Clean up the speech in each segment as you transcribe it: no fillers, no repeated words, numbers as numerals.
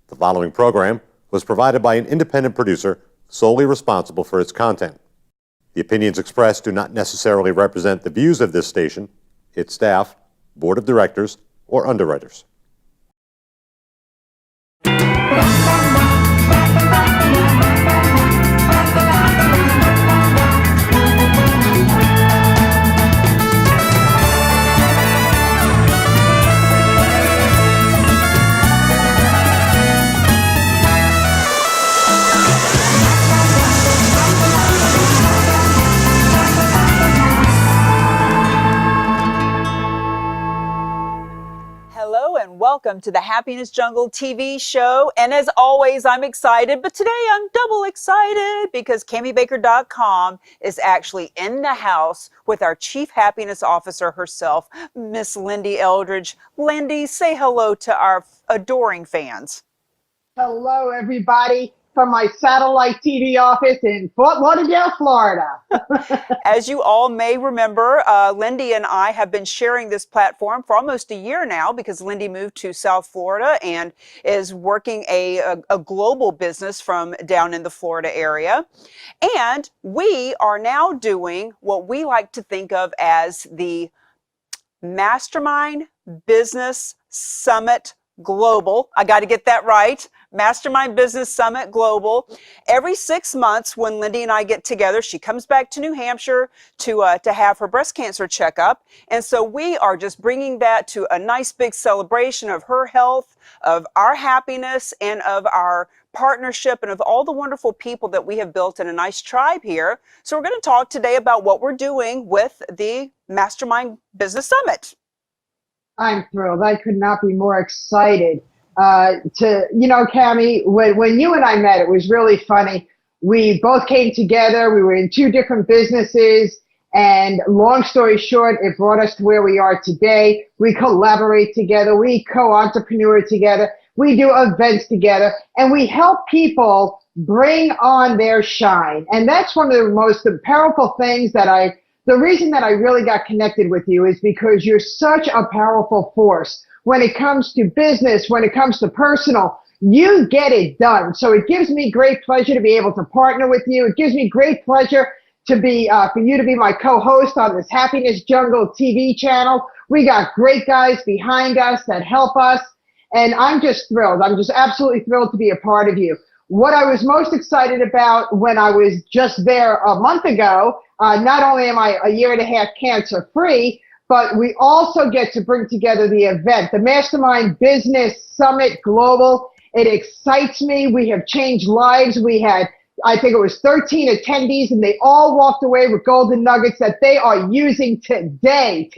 The following program was provided by an independent producer solely responsible for its content. The opinions expressed do not necessarily represent the views of this station, its staff, board of directors, or underwriters. Welcome to the Happiness Jungle TV show. And as always, I'm excited, but today I'm double excited because CammieBaker.com is actually in the house with our Chief Happiness Officer herself, Miss Lindy Eldridge. Lindy, say hello to our adoring fans. Hello, everybody, from my satellite TV office in Fort Lauderdale, Florida. As you all may remember, Lindy and I have been sharing this platform for almost a year now because Lindy moved to South Florida and is working a global business from down in the Florida area. And we are now doing what we like to think of as the Mastermind Business Summit Global. I got to get that right. Mastermind Business Summit Global. Every 6 months when Lindy and I get together, she comes back to New Hampshire to have her breast cancer checkup. And so we are just bringing that to a nice big celebration of her health, of our happiness, and of our partnership and of all the wonderful people that we have built in a nice tribe here. So we're going to talk today about what we're doing with the Mastermind Business Summit. I'm thrilled. I could not be more excited Cammie, when you and I met, it was really funny. We both came together. We were in two different businesses. And long story short, it brought us to where we are today. We collaborate together. We co-entrepreneur together. We do events together. And we help people bring on their shine. And that's one of the most powerful things the reason that I really got connected with you is because you're such a powerful force. When it comes to business, when it comes to personal, you get it done. So it gives me great pleasure to be able to partner with you. It gives me great pleasure to be for you to be my co-host on this Happiness Jungle TV channel. We got great guys behind us that help us, and I'm just thrilled. I'm just absolutely thrilled to be a part of you. What I was most excited about when I was just there a month ago, not only am I a year and a half cancer-free, but we also get to bring together the event, the Mastermind Business Summit Global. It excites me. We have changed lives. We had, I think it was 13 attendees, and they all walked away with golden nuggets that they are using today.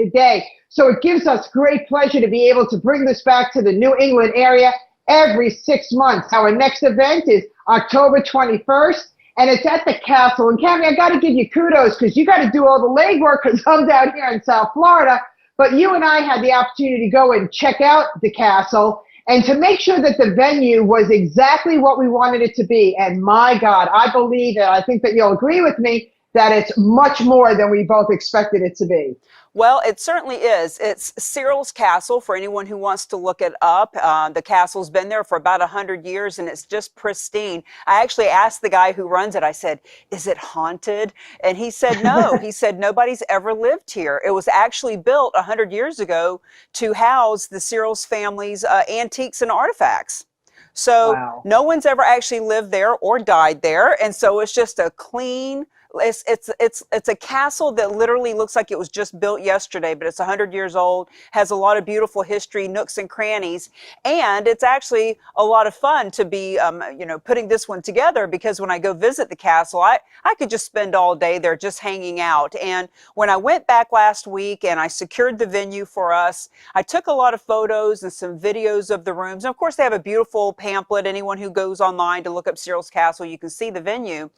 So it gives us great pleasure to be able to bring this back to the New England area every 6 months. Our next event is October 21st. And it's at the castle. And Cammie, I got to give you kudos because you got to do all the legwork because I'm down here in South Florida. But you and I had the opportunity to go and check out the castle and to make sure that the venue was exactly what we wanted it to be. And my God, I believe, and I think that you'll agree with me, that it's much more than we both expected it to be. Well, it certainly is. It's Cyril's Castle for anyone who wants to look it up. The castle's been there for about 100 years and it's just pristine. I actually asked the guy who runs it, I said, is it haunted? And he said, no. He said, nobody's ever lived here. It was actually built 100 years ago to house the Cyril's family's antiques and artifacts. So wow. No one's ever actually lived there or died there. And so it's just a clean, it's a castle that literally looks like it was just built yesterday, but it's 100 years old, has a lot of beautiful history, nooks and crannies, and it's actually a lot of fun to be, putting this one together because when I go visit the castle, I could just spend all day there just hanging out. And when I went back last week and I secured the venue for us, I took a lot of photos and some videos of the rooms. And of course, they have a beautiful pamphlet. Anyone who goes online to look up Cyril's Castle, you can see the venue.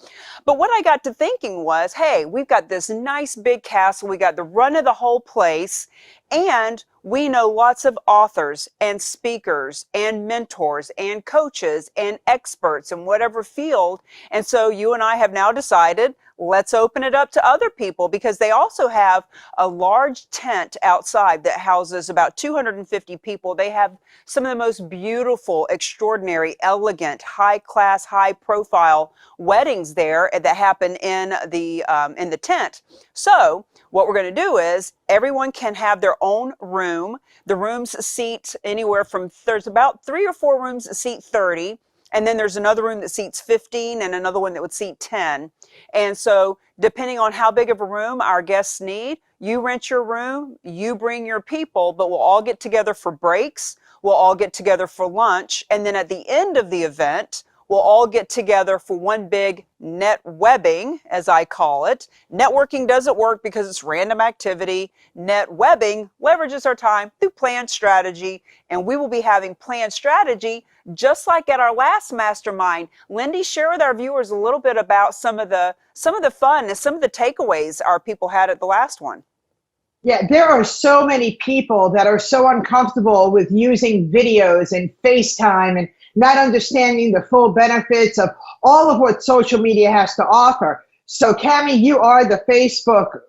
But what I got to thinking was, hey, we've got this nice big castle, we got the run of the whole place, and we know lots of authors and speakers and mentors and coaches and experts in whatever field. And so you and I have now decided, let's open it up to other people, because they also have a large tent outside that houses about 250 people. They have some of the most beautiful, extraordinary, elegant, high class, high profile weddings there that happen in the tent. So what we're going to do is everyone can have their own room. The rooms seat anywhere from, there's about 3 or 4 rooms that seat 30. And then there's another room that seats 15 and another one that would seat 10. And so depending on how big of a room our guests need, you rent your room, you bring your people, but we'll all get together for breaks. We'll all get together for lunch. And then at the end of the event, we'll all get together for one big net webbing, as I call it. Networking doesn't work because it's random activity. Net webbing leverages our time through planned strategy, and we will be having planned strategy just like at our last mastermind. Lindy, share with our viewers a little bit about some of the fun and some of the takeaways our people had at the last one. Yeah, there are so many people that are so uncomfortable with using videos and FaceTime and not understanding the full benefits of all of what social media has to offer. So Cammie, you are the Facebook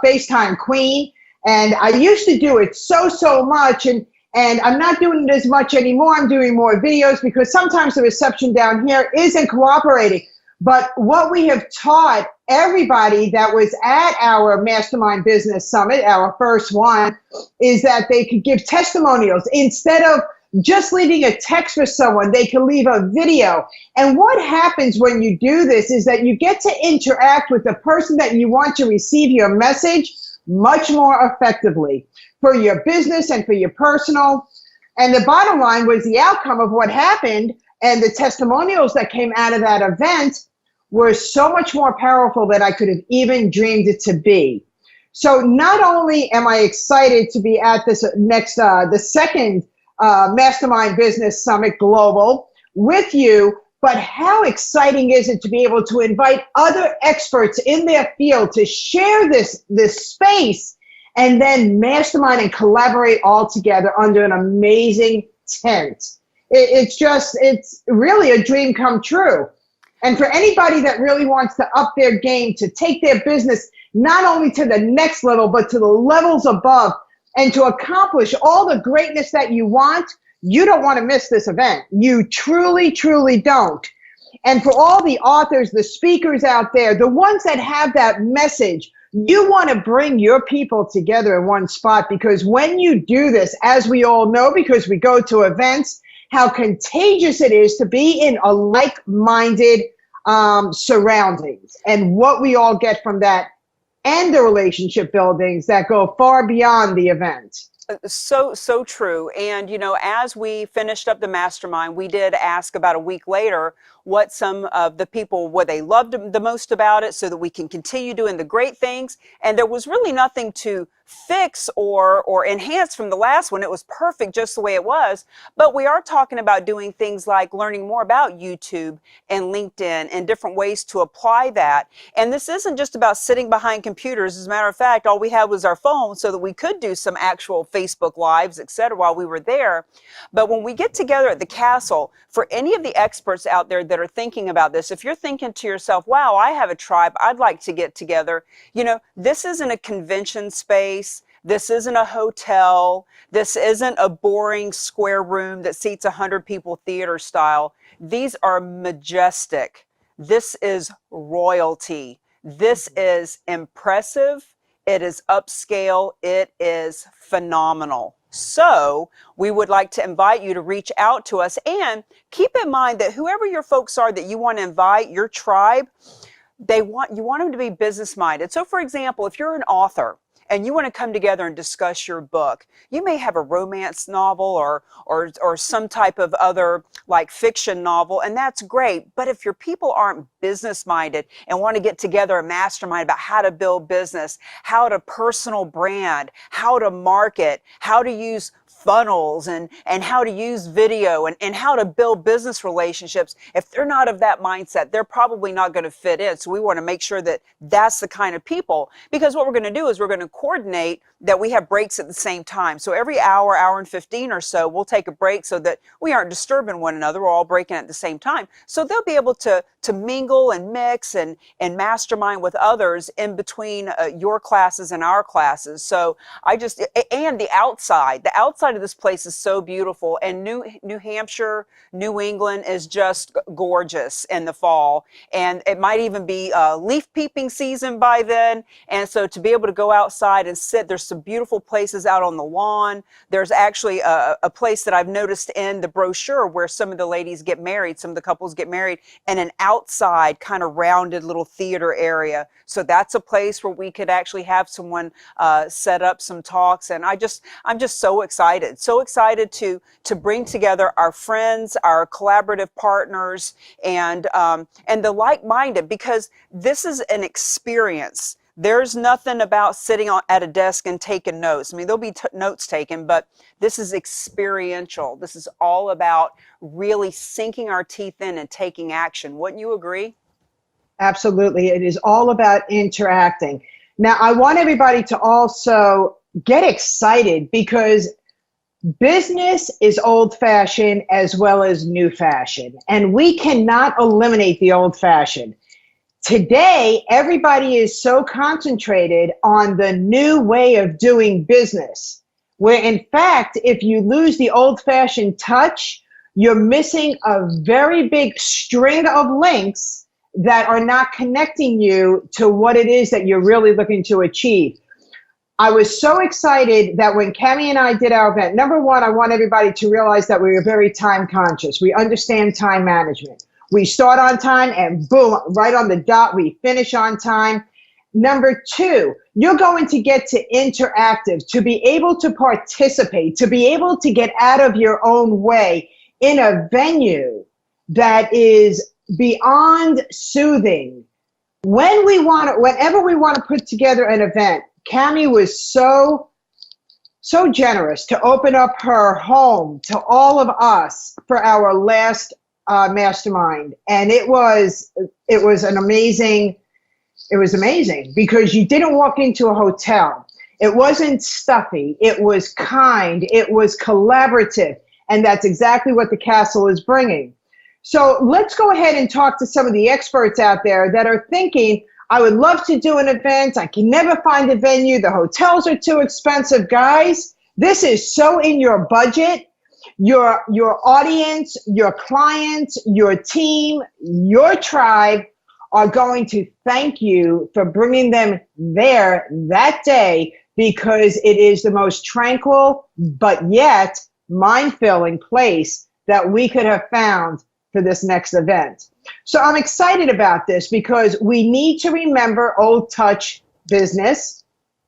FaceTime queen, and I used to do it so much, and I'm not doing it as much anymore. I'm doing more videos because sometimes the reception down here isn't cooperating. But what we have taught everybody that was at our Mastermind Business Summit, our first one, is that they could give testimonials. Instead of just leaving a text for someone, they can leave a video. And what happens when you do this is that you get to interact with the person that you want to receive your message much more effectively for your business and for your personal. And the bottom line was the outcome of what happened, and the testimonials that came out of that event were so much more powerful than I could have even dreamed it to be. So not only am I excited to be at this next, the second Mastermind Business Summit Global with you, but how exciting is it to be able to invite other experts in their field to share this space and then mastermind and collaborate all together under an amazing tent. It's really a dream come true. And for anybody that really wants to up their game, to take their business not only to the next level, but to the levels above, and to accomplish all the greatness that you want, you don't want to miss this event. You truly, truly don't. And for all the authors, the speakers out there, the ones that have that message, you want to bring your people together in one spot, because when you do this, as we all know, because we go to events, how contagious it is to be in a like-minded surroundings, and what we all get from that, and the relationship buildings that go far beyond the event. So true. And, you know, as we finished up the mastermind, we did ask about a week later what some of the people, what they loved the most about it, so that we can continue doing the great things. And there was really nothing to fix or enhance from the last one. It was perfect just the way it was. But we are talking about doing things like learning more about YouTube and LinkedIn and different ways to apply that. And this isn't just about sitting behind computers. As a matter of fact, all we had was our phone so that we could do some actual Facebook Lives, etc., while we were there. But when we get together at the castle, for any of the experts out there that are thinking about this, if you're thinking to yourself, wow, I have a tribe, I'd like to get together, you know, this isn't a convention space. This isn't a hotel. This isn't a boring square room that seats 100 people theater style. These are majestic. This is royalty. This is impressive. It is upscale. It is phenomenal. So we would like to invite you to reach out to us, and keep in mind that whoever your folks are that you want to invite, your tribe, you want them to be business minded. So for example, if you're an author and you want to come together and discuss your book, you may have a romance novel or some type of other like fiction novel, and that's great. But if your people aren't business minded and want to get together and mastermind about how to build business, how to personal brand, how to market, how to use funnels and how to use video and how to build business relationships, if they're not of that mindset, they're probably not going to fit in. So we want to make sure that that's the kind of people, because what we're going to do is we're going to coordinate that we have breaks at the same time. So every hour and 15 or so, we'll take a break so that we aren't disturbing one another. We're all breaking at the same time. So they'll be able to mingle and mix and mastermind with others in between your classes and our classes. So and the outside of this place is so beautiful, and New Hampshire, New England is just gorgeous in the fall, and it might even be leaf peeping season by then. And so to be able to go outside and sit, there's some beautiful places out on the lawn. There's actually a place that I've noticed in the brochure where some of the ladies get married, some of the couples get married, and an outside kind of rounded little theater area. So that's a place where we could actually have someone set up some talks. And I'm just so excited to bring together our friends, our collaborative partners, and the like-minded, because this is an experience. There's nothing about sitting at a desk and taking notes. I mean, there'll be notes taken, but this is experiential. This is all about really sinking our teeth in and taking action. Wouldn't you agree? Absolutely. It is all about interacting. Now, I want everybody to also get excited, because business is old-fashioned as well as new-fashioned, and we cannot eliminate the old-fashioned. Today, everybody is so concentrated on the new way of doing business, where in fact, if you lose the old-fashioned touch, you're missing a very big string of links that are not connecting you to what it is that you're really looking to achieve. I was so excited that when Cammie and I did our event, number one, I want everybody to realize that we are very time conscious. We understand time management. We start on time and boom, right on the dot, we finish on time. Number two, you're going to get to interactive, to be able to participate, to be able to get out of your own way in a venue that is beyond soothing. Whenever we want to put together an event, Cammie was so generous to open up her home to all of us for our last mastermind, and it was amazing because you didn't walk into a hotel. It wasn't stuffy. It was kind. It was collaborative, and that's exactly what the castle is bringing. So let's go ahead and talk to some of the experts out there that are thinking, I would love to do an event. I can never find a venue. The hotels are too expensive. Guys, this is so in your budget. Your audience, your clients, your team, your tribe are going to thank you for bringing them there that day, because it is the most tranquil but yet mind-filling place that we could have found for this next event. So I'm excited about this because we need to remember old touch business,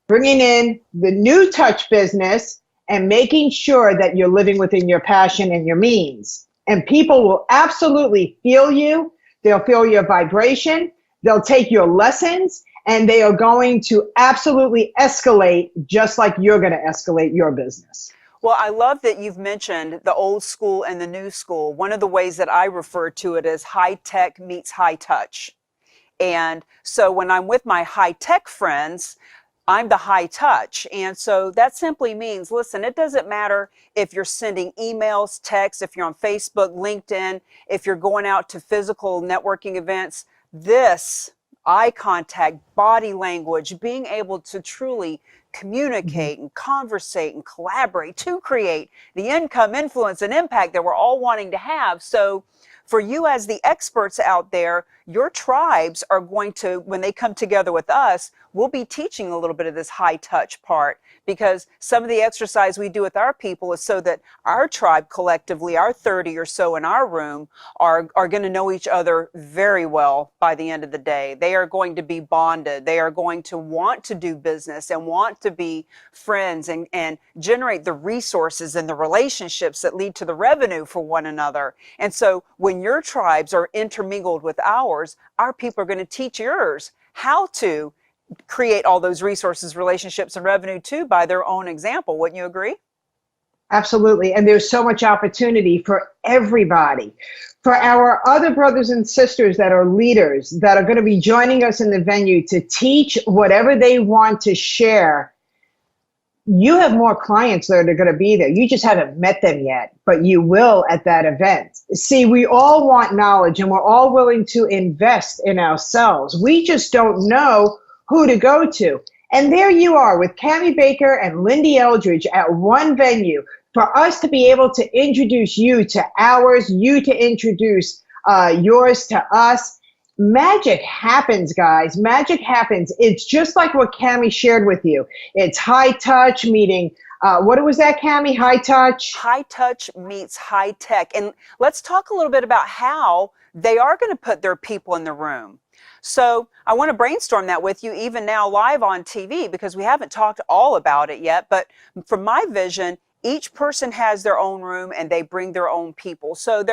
bringing in the new touch business, and making sure that you're living within your passion and your means. And people will absolutely feel you. They'll feel your vibration. They'll take your lessons, and they are going to absolutely escalate just like you're going to escalate your business. Well, I love that you've mentioned the old school and the new school. One of the ways that I refer to it is high tech meets high touch. And so when I'm with my high tech friends, I'm the high touch. And so that simply means, listen, it doesn't matter if you're sending emails, texts, if you're on Facebook, LinkedIn, if you're going out to physical networking events, this eye contact, body language, being able to truly communicate and conversate and collaborate to create the income, influence, and impact that we're all wanting to have. So for you as the experts out there, your tribes are going to, when they come together with us, we'll be teaching a little bit of this high touch part, because some of the exercise we do with our people is so that our tribe collectively, our 30 or so in our room, are going to know each other very well by the end of the day. They are going to be bonded. They are going to want to do business and want to be friends and generate the resources and the relationships that lead to the revenue for one another. And so when your tribes are intermingled with ours, our people are going to teach yours how to create all those resources, relationships, and revenue too by their own example. Wouldn't you agree? Absolutely. And there's so much opportunity for everybody. For our other brothers and sisters that are leaders that are going to be joining us in the venue to teach whatever they want to share, you have more clients that are going to be there. You just haven't met them yet, but you will at that event. See, we all want knowledge and we're all willing to invest in ourselves. We just don't know who to go to. And there you are with Cammie Baker and Lindy Eldridge at one venue for us to be able to introduce you to ours, you to introduce yours to us. Magic happens, guys. Magic happens. It's just like what Cammie shared with you. It's high touch meeting. What was that, Cammie? High touch? High touch meets high tech. And let's talk a little bit about how they are going to put their people in the room. So I want to brainstorm that with you even now live on TV, because we haven't talked all about it yet. But from my vision, each person has their own room and they bring their own people. So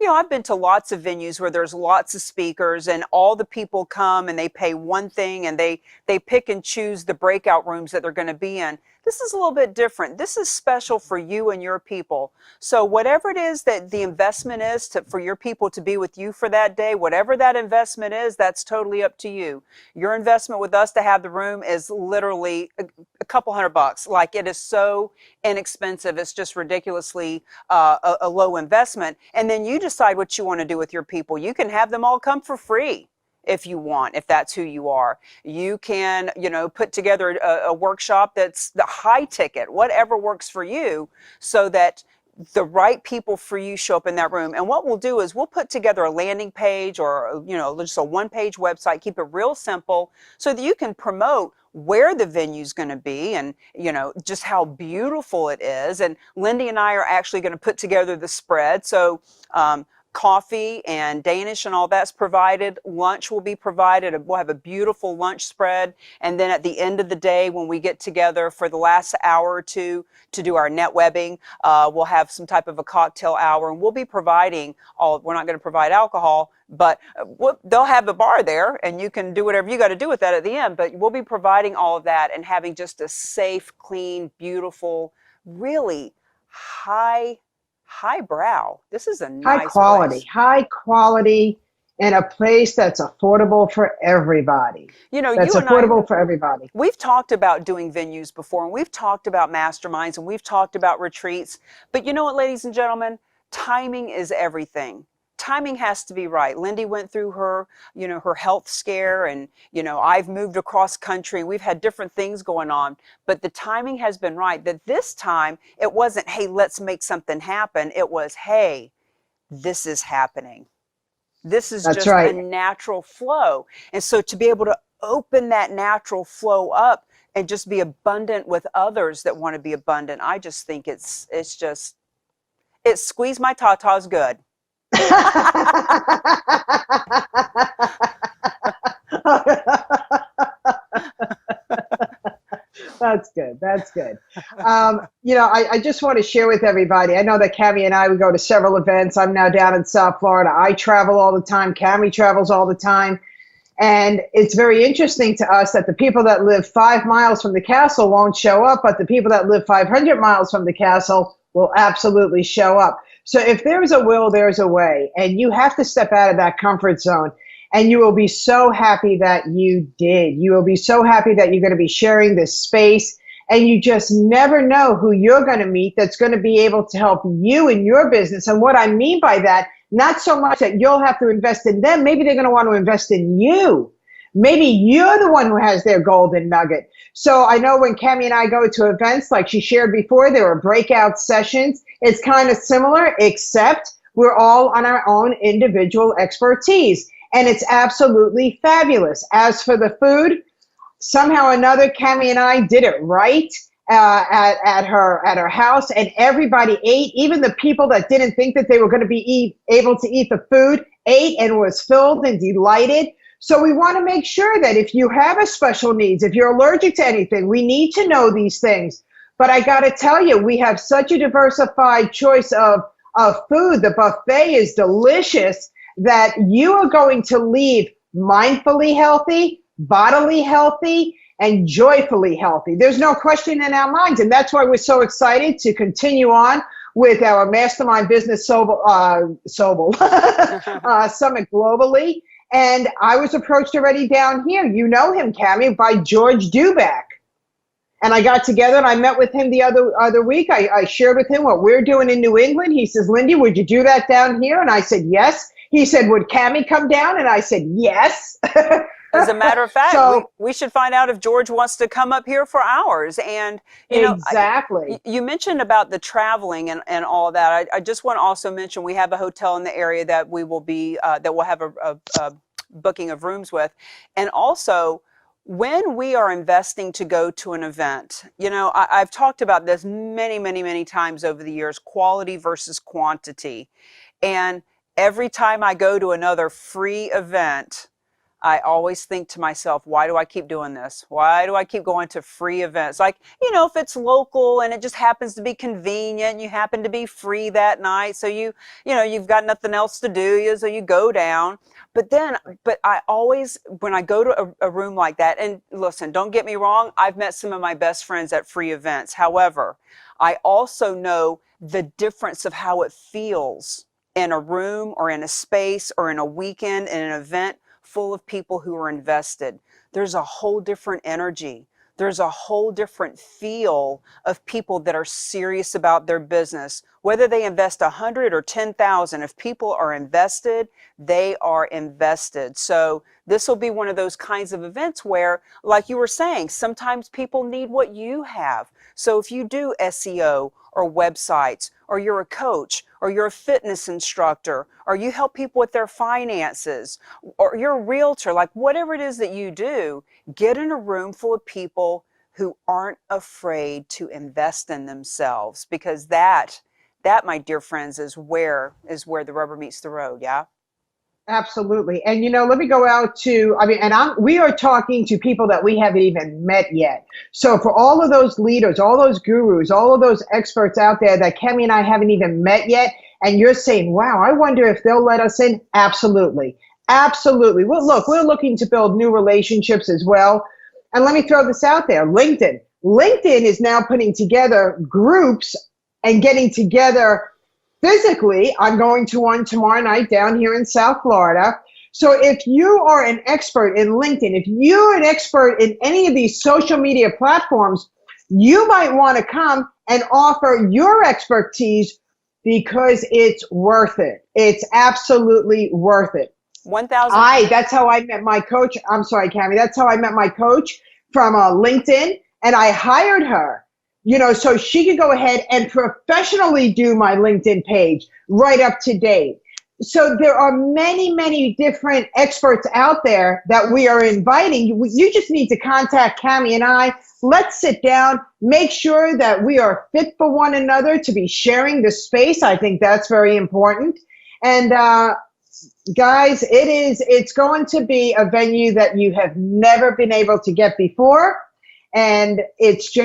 I've been to lots of venues where there's lots of speakers and all the people come and they pay one thing and they pick and choose the breakout rooms that they're going to be in. This is a little bit different. This is special for you and your people. So whatever it is that the investment is for your people to be with you for that day, whatever that investment is, that's totally up to you. Your investment with us to have the room is literally a couple $100. Like, it is so inexpensive. It's just ridiculously a low investment. And then you decide what you want to do with your people. You can have them all come for free if you want, if that's who you are. You can, put together a workshop that's the high ticket, whatever works for you, so that the right people for you show up in that room. And what we'll do is we'll put together a landing page or, just a one-page website, keep it real simple so that you can promote where the venue's going to be and, just how beautiful it is. And Lindy and I are actually going to put together the spread. So, coffee and Danish and all that's provided. Lunch will be provided. We'll have a beautiful lunch spread. And then at the end of the day, when we get together for the last hour or two to do our net webbing, we'll have some type of a cocktail hour, and we'll be providing we're not going to provide alcohol, but they'll have a bar there and you can do whatever you got to do with that at the end. But we'll be providing all of that and having just a safe, clean, beautiful, really highbrow. This is a nice high quality, and a place that's affordable for everybody. That's affordable for everybody. We've talked about doing venues before, and we've talked about masterminds, and we've talked about retreats. But you know what, ladies and gentlemen, timing is everything. Timing has to be right. Lindy went through her health scare, and, I've moved across country. We've had different things going on, but the timing has been right. That this time it wasn't, hey, let's make something happen. It was, hey, this is happening. This is That's just right. a natural flow. And so to be able to open that natural flow up and just be abundant with others that want to be abundant, I just think it squeezed my tatas good. That's good. That's good. I just want to share with everybody. I know that Cammie and I, we go to several events. I'm now down in South Florida. I travel all the time. Cammie travels all the time. And it's very interesting to us that the people that live 5 miles from the castle won't show up, but the people that live 500 miles from the castle will absolutely show up. So if there's a will, there's a way. And you have to step out of that comfort zone. And you will be so happy that you did. You will be so happy that you're going to be sharing this space. And you just never know who you're going to meet that's going to be able to help you in your business. And what I mean by that, not so much that you'll have to invest in them. Maybe they're going to want to invest in you. Maybe you're the one who has their golden nugget. So I know when Cammie and I go to events, like she shared before, there are breakout sessions. It's kind of similar, except we're all on our own individual expertise. And it's absolutely fabulous. As for the food, somehow or another, Cammie and I did it right at her house, and everybody ate. Even the people that didn't think that they were going to be able to eat the food ate and was filled and delighted. So we want to make sure that if you have a special needs, if you're allergic to anything, we need to know these things. But I got to tell you, we have such a diversified choice of food. The buffet is delicious, that you are going to leave mindfully healthy, bodily healthy, and joyfully healthy. There's no question in our minds. And that's why we're so excited to continue on with our Mastermind Business Summit globally. And I was approached already down here. You know him, Cammie, by George Duback. And I got together and I met with him the other week. I shared with him what we're doing in New England. He says, Lindy, would you do that down here? And I said, yes. He said, would Cammie come down? And I said, yes. As a matter of fact, So we should find out if George wants to come up here for ours. And, you know, exactly. you mentioned about the traveling and all that. I just want to also mention we have a hotel in the area that we will be, that we'll have a booking of rooms with. And also, when we are investing to go to an event, you know, I've talked about this many, many, many times over the years, quality versus quantity. And every time I go to another free event, I always think to myself, why do I keep doing this? Why do I keep going to free events? Like, you know, if it's local and it just happens to be convenient and you happen to be free that night, so you know, you've got nothing else to do, so you go down. But I always, when I go to a room like that, and listen, don't get me wrong, I've met some of my best friends at free events. However, I also know the difference of how it feels in a room or in a space or in a weekend, in an event full of people who are invested. There's a whole different energy. There's a whole different feel of people that are serious about their business. Whether they invest 100 or 10,000, if people are invested, they are invested. So this will be one of those kinds of events where, like you were saying, sometimes people need what you have. So if you do SEO or websites, or you're a coach, or you're a fitness instructor, or you help people with their finances, or you're a realtor, like whatever it is that you do, get in a room full of people who aren't afraid to invest in themselves, because that, my dear friends, is where the rubber meets the road. Yeah. Absolutely. And you know, let me go out to, I mean, and we are talking to people that we haven't even met yet. So for all of those leaders, all those gurus, all of those experts out there that Cammie and I haven't even met yet, and you're saying, wow, I wonder if they'll let us in. Absolutely. Absolutely. Well, look, we're looking to build new relationships as well. And let me throw this out there. LinkedIn. LinkedIn is now putting together groups and getting together physically. I'm going to one tomorrow night down here in South Florida. So if you are an expert in LinkedIn, if you're an expert in any of these social media platforms, you might want to come and offer your expertise, because it's worth it. It's absolutely worth it. 1,000. That's how I met my coach. I'm sorry, Cammie. That's how I met my coach from LinkedIn, and I hired her, you know, so she could go ahead and professionally do my LinkedIn page right up to date. So there are many, many different experts out there that we are inviting. You just need to contact Cammie and I. Let's sit down, make sure that we are fit for one another to be sharing the space. I think that's very important. And guys, it's going to be a venue that you have never been able to get before. And it's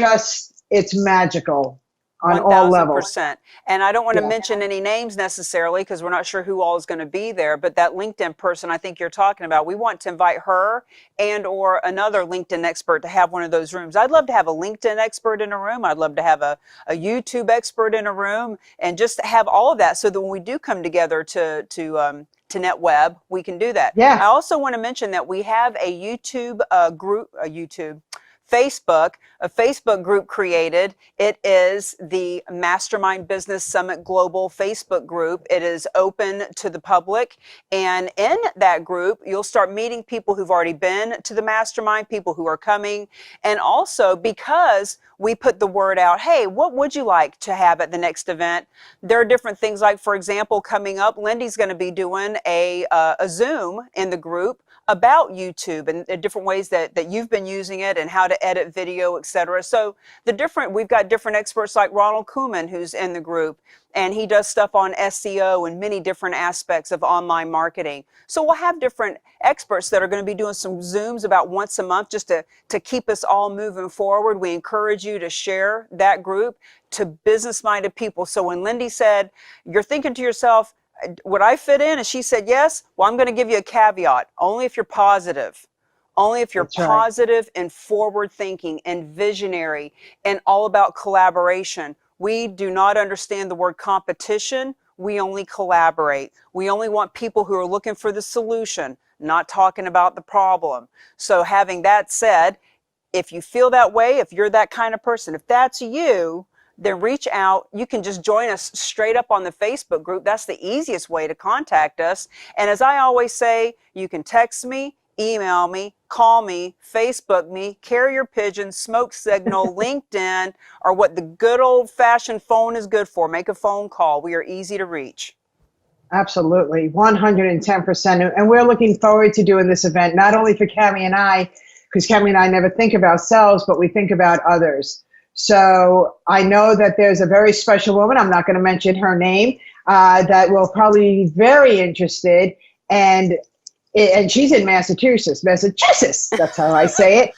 magical on all levels. 1,000%. And I don't want to mention any names necessarily, because we're not sure who all is going to be there. But that LinkedIn person I think you're talking about, we want to invite her and or another LinkedIn expert to have one of those rooms. I'd love to have a LinkedIn expert in a room. I'd love to have a YouTube expert in a room, and just have all of that so that when we do come together to NetWeb, we can do that. Yeah. I also want to mention that we have a YouTube group, a Facebook group created. It is the Mastermind Business Summit Global Facebook group. It is open to the public. And in that group, you'll start meeting people who've already been to the Mastermind, people who are coming. And also, because we put the word out, hey, what would you like to have at the next event? There are different things, like, for example, coming up, Lindy's going to be doing a Zoom in the group about YouTube and the different ways that you've been using it and how to edit video, etc. So we've got different experts like Ronald Koeman, who's in the group, and he does stuff on SEO and many different aspects of online marketing. So we'll have different experts that are going to be doing some Zooms about once a month, just to keep us all moving forward. We encourage you to share that group to business-minded people. So when Lindy said, you're thinking to yourself, would I fit in? And she said, yes. Well, I'm going to give you a caveat. Only if you're positive. Only if you're positive and forward thinking and visionary and all about collaboration. We do not understand the word competition. We only collaborate. We only want people who are looking for the solution, not talking about the problem. So having that said, If you feel that way, if you're that kind of person, if that's you, then reach out. You can just join us straight up on the Facebook group. That's the easiest way to contact us. And as I always say, you can text me, email me, call me, Facebook me, carrier pigeon, smoke signal, LinkedIn, or what the good old-fashioned phone is good for. Make a phone call. We are easy to reach. Absolutely, 110%. And we're looking forward to doing this event, not only for Cami and I, because Cami and I never think of ourselves, but we think about others. So I know that there's a very special woman, I'm not going to mention her name, that will probably be very interested. And she's in Massachusetts, that's how I say it.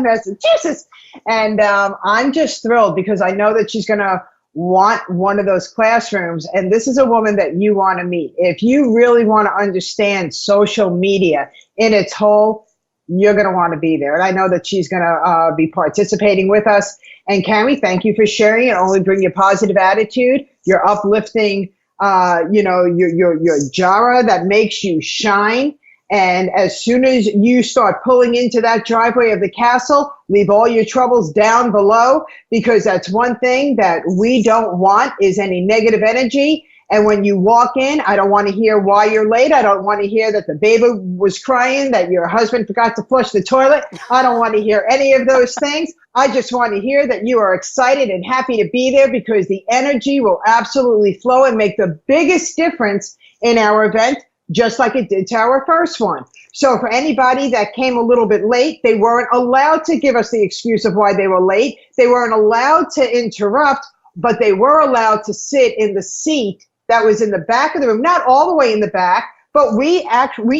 Massachusetts. And I'm just thrilled because I know that she's going to want one of those classrooms. And this is a woman that you want to meet. If you really want to understand social media in its whole, you're going to want to be there. And I know that she's going to be participating with us. And Cami, thank you for sharing it. Only bring your positive attitude, your uplifting, your jara that makes you shine. And as soon as you start pulling into that driveway of the castle, leave all your troubles down below, because that's one thing that we don't want is any negative energy. And when you walk in, I don't want to hear why you're late. I don't want to hear that the baby was crying, that your husband forgot to flush the toilet. I don't want to hear any of those things. I just want to hear that you are excited and happy to be there, because the energy will absolutely flow and make the biggest difference in our event, just like it did to our first one. So for anybody that came a little bit late, they weren't allowed to give us the excuse of why they were late. They weren't allowed to interrupt, but they were allowed to sit in the seat that was in the back of the room, not all the way in the back, but we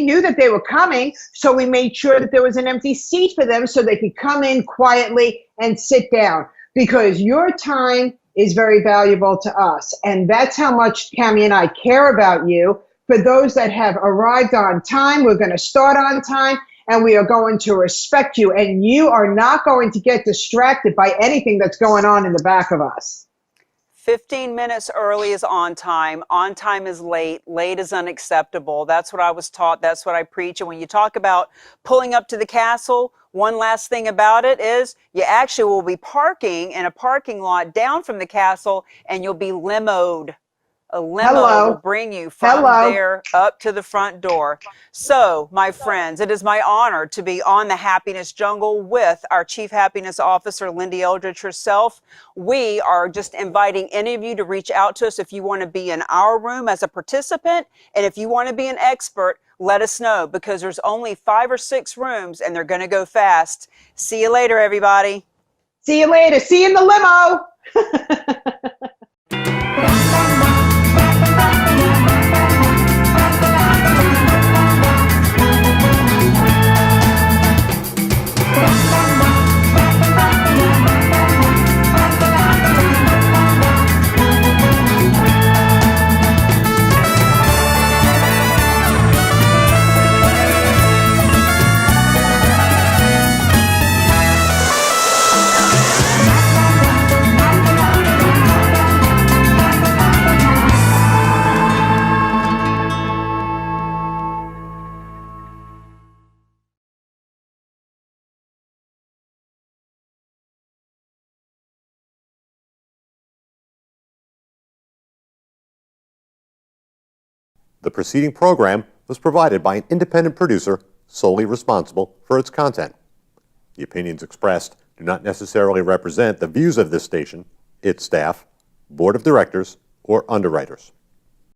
knew that they were coming, so we made sure that there was an empty seat for them so they could come in quietly and sit down, because your time is very valuable to us. And that's how much Cami and I care about you. For those that have arrived on time, we're going to start on time, and we are going to respect you. And you are not going to get distracted by anything that's going on in the back of us. 15 minutes early is on time. On time is late. Late is unacceptable. That's what I was taught. That's what I preach. And when you talk about pulling up to the castle, one last thing about it is you actually will be parking in a parking lot down from the castle, and you'll be limoed. A limo will bring you from there up to the front door. So, my friends, it is my honor to be on the Happiness Jungle with our Chief Happiness Officer, Lindy Eldridge herself. We are just inviting any of you to reach out to us if you want to be in our room as a participant. And if you want to be an expert, let us know, because there's only 5 or 6 rooms and they're going to go fast. See you later, everybody. See you later. See you in the limo. The preceding program was provided by an independent producer solely responsible for its content. The opinions expressed do not necessarily represent the views of this station, its staff, board of directors, or underwriters.